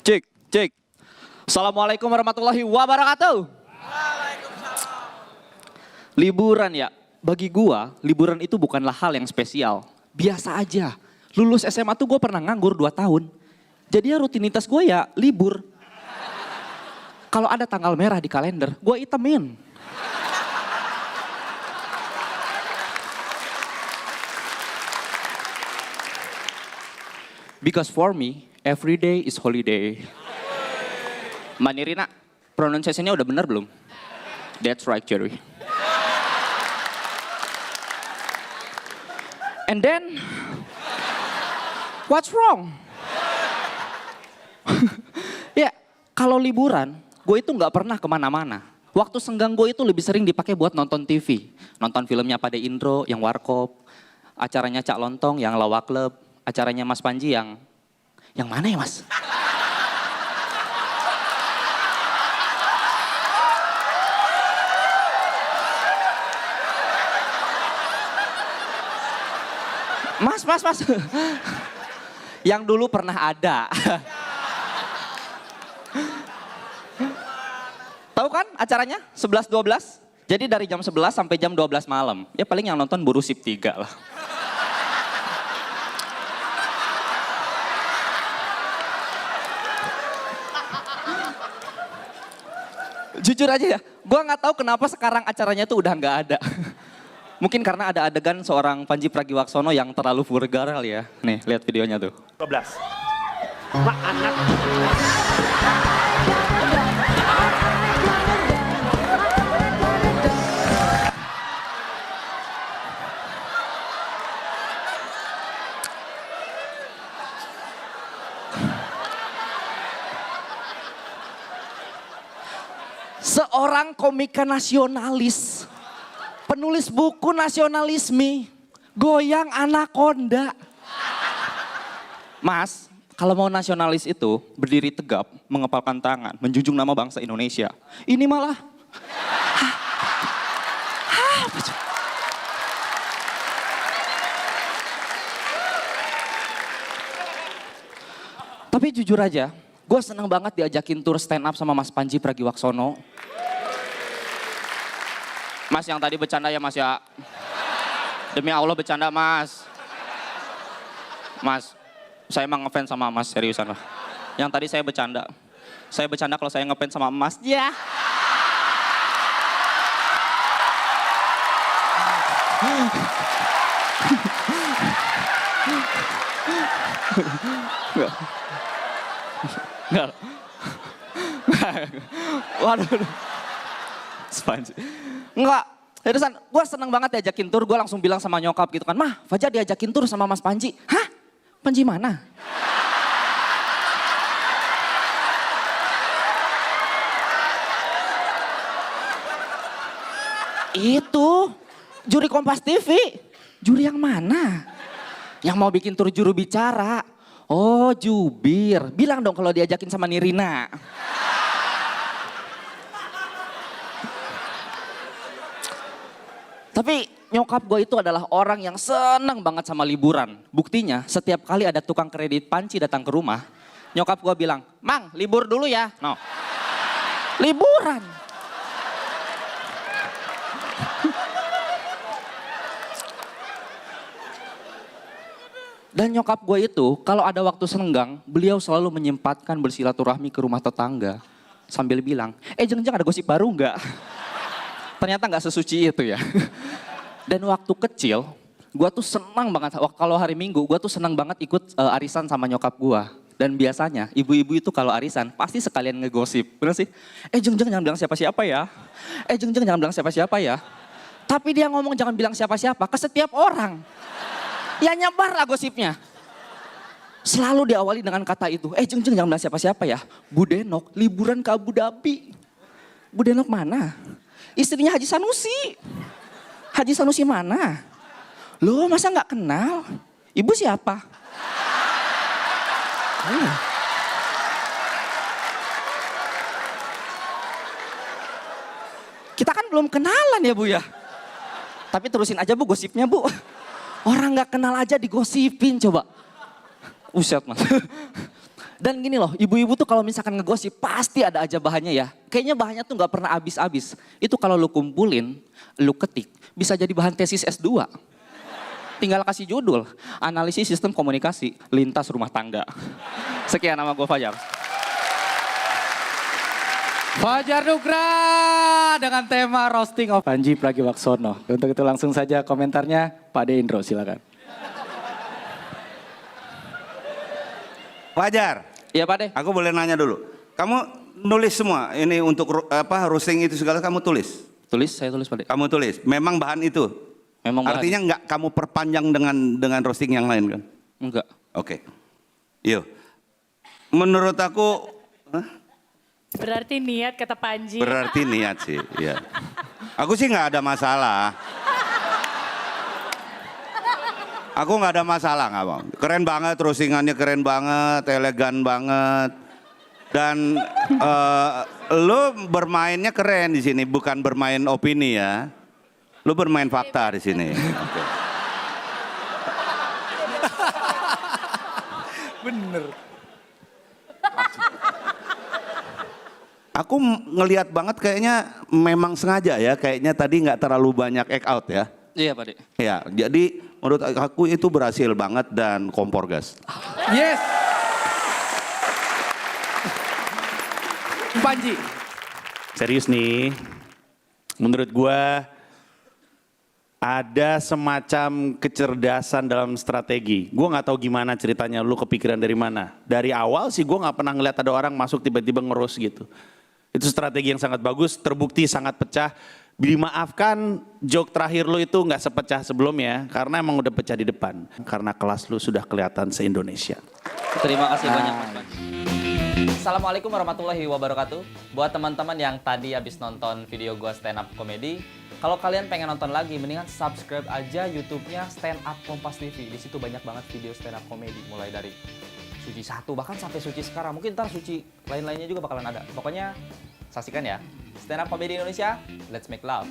Cek, cek. Assalamualaikum warahmatullahi wabarakatuh. Liburan ya, bagi gua liburan itu bukanlah hal yang spesial. Biasa aja. Lulus SMA tuh gua pernah nganggur 2 tahun. Jadi ya rutinitas gua ya libur. Kalau ada tanggal merah di kalender, gua itemin. Because for me, every day is holiday. Mbak Nirina, pronunciation-nya udah benar belum? That's right, Jerry. And then, what's wrong? Ya, kalau liburan, gue itu nggak pernah kemana-mana. Waktu senggang gue itu lebih sering dipakai buat nonton TV. Nonton filmnya Pada Indro, yang Warkop. Acaranya Cak Lontong, yang Lawak Club. Acaranya Mas Panji yang mana ya Mas? Mas. Yang dulu pernah ada. Tahu kan acaranya 11-12? Jadi dari jam 11 sampai jam 12 malam. Ya paling yang nonton Buru Sip 3 lah. Jujur aja ya, gue nggak tahu kenapa sekarang acaranya tuh udah nggak ada. Mungkin karena ada adegan seorang Panji Pragiwaksono yang terlalu vulgar kali ya. Nih, lihat videonya tuh. 12. Mak anak. Seorang komika nasionalis, penulis buku nasionalisme, goyang anakonda. Mas, kalau mau nasionalis itu berdiri tegap, mengepalkan tangan, menjunjung nama bangsa Indonesia. Ini malah, tapi jujur aja, gue seneng banget diajakin tur stand up sama Mas Panji Pragiwaksono. Mas yang tadi bercanda ya Mas ya. Demi Allah bercanda Mas. Mas, saya emang ngefans sama Mas seriusan lah. Yang tadi saya bercanda. Saya bercanda kalau saya ngefans sama Mas. Ya. Enggak. Waduh. Sponge. Enggak. Seriusan, gue seneng banget diajakin tur. Gue langsung bilang sama nyokap gitu kan. Mah, Fajar diajakin tur sama Mas Panji. Hah? Panji mana? Itu. Juri Kompas TV. Juri yang mana? Yang mau bikin tur juru bicara. Oh, jubir. Bilang dong kalau diajakin sama Nirina. Tapi nyokap gue itu adalah orang yang seneng banget sama liburan. Buktinya setiap kali ada tukang kredit panci datang ke rumah, nyokap gue bilang, Mang libur dulu ya. No. Liburan. Dan nyokap gue itu kalau ada waktu senggang, beliau selalu menyempatkan bersilaturahmi ke rumah tetangga. Sambil bilang, jeng-jeng ada gosip baru nggak? Ternyata nggak sesuci itu ya. Dan waktu kecil, gue tuh senang banget. Kalau hari Minggu, gue tuh senang banget ikut arisan sama nyokap gue. Dan biasanya ibu-ibu itu kalau arisan pasti sekalian ngegosip. Bener sih? Jeng-jeng jangan bilang siapa-siapa ya. Jeng-jeng jangan bilang siapa-siapa ya. Tapi dia ngomong jangan bilang siapa-siapa ke setiap orang. Ya nyebar lah gosipnya. Selalu diawali dengan kata itu. Jeng-jeng jangan bilang siapa-siapa ya. Bu Denok liburan ke Abu Dhabi. Bu Denok mana? Istrinya Haji Sanusi. Haji Sanusi mana? Loh masa gak kenal? Ibu siapa? Kita kan belum kenalan ya Bu ya. Tapi terusin aja Bu gosipnya Bu. Orang gak kenal aja digosipin coba. Uset Mas. Dan gini loh, ibu-ibu tuh kalau misalkan ngegosip pasti ada aja bahannya ya. Kayaknya bahannya tuh nggak pernah habis-habis. Itu kalau lu kumpulin, lu ketik, bisa jadi bahan tesis S2. Tinggal kasih judul, analisis sistem komunikasi lintas rumah tangga. Sekian, nama gue Fajar. Fajar Nugra dengan tema roasting of Panji Pragiwaksono. Untuk itu langsung saja komentarnya Pak De Indro, silakan. Fajar, Iya Pak De. aku boleh nanya dulu. Kamu nulis semua ini untuk roasting itu segala kamu tulis? Saya tulis Pak De. Kamu tulis. Memang bahan itu. Memang bahan. Artinya nggak kamu perpanjang dengan roasting yang lain kan? Enggak. Oke. Yuk. Menurut aku Berarti niat kata Panji. berarti niat sih. Ya. Aku sih nggak ada masalah. Aku nggak ada masalah, nggak bang. Keren banget, roastingannya keren banget, elegan banget. Dan lo bermainnya keren di sini, bukan bermain opini ya. Lo bermain fakta di sini. Oke. Bener. Aku ngelihat banget kayaknya memang sengaja ya, kayaknya tadi nggak terlalu banyak act out ya. Iya Pak De. Ya, jadi menurut aku itu berhasil banget dan kompor gas. Yes. Panji. Serius nih, menurut gua ada semacam kecerdasan dalam strategi. Gua nggak tahu gimana ceritanya, lu kepikiran dari mana. Dari awal sih gua nggak pernah ngeliat ada orang masuk tiba-tiba ngerus gitu. Itu strategi yang sangat bagus, terbukti sangat pecah. Dimaafkan joke terakhir lu itu nggak sepecah sebelumnya, karena emang udah pecah di depan. Karena kelas lu sudah kelihatan se-Indonesia. Terima kasih banyak Mas Panji. Assalamualaikum warahmatullahi wabarakatuh. Buat teman-teman yang tadi habis nonton video gua stand up comedy, kalau kalian pengen nonton lagi, mendingan subscribe aja YouTube-nya Stand Up Kompas TV. Di situ banyak banget video stand up comedy, mulai dari Suci 1 bahkan sampai Suci sekarang. Mungkin ntar Suci lain-lainnya juga bakalan ada. Pokoknya saksikan ya. Stand Up Comedy Indonesia, let's make love.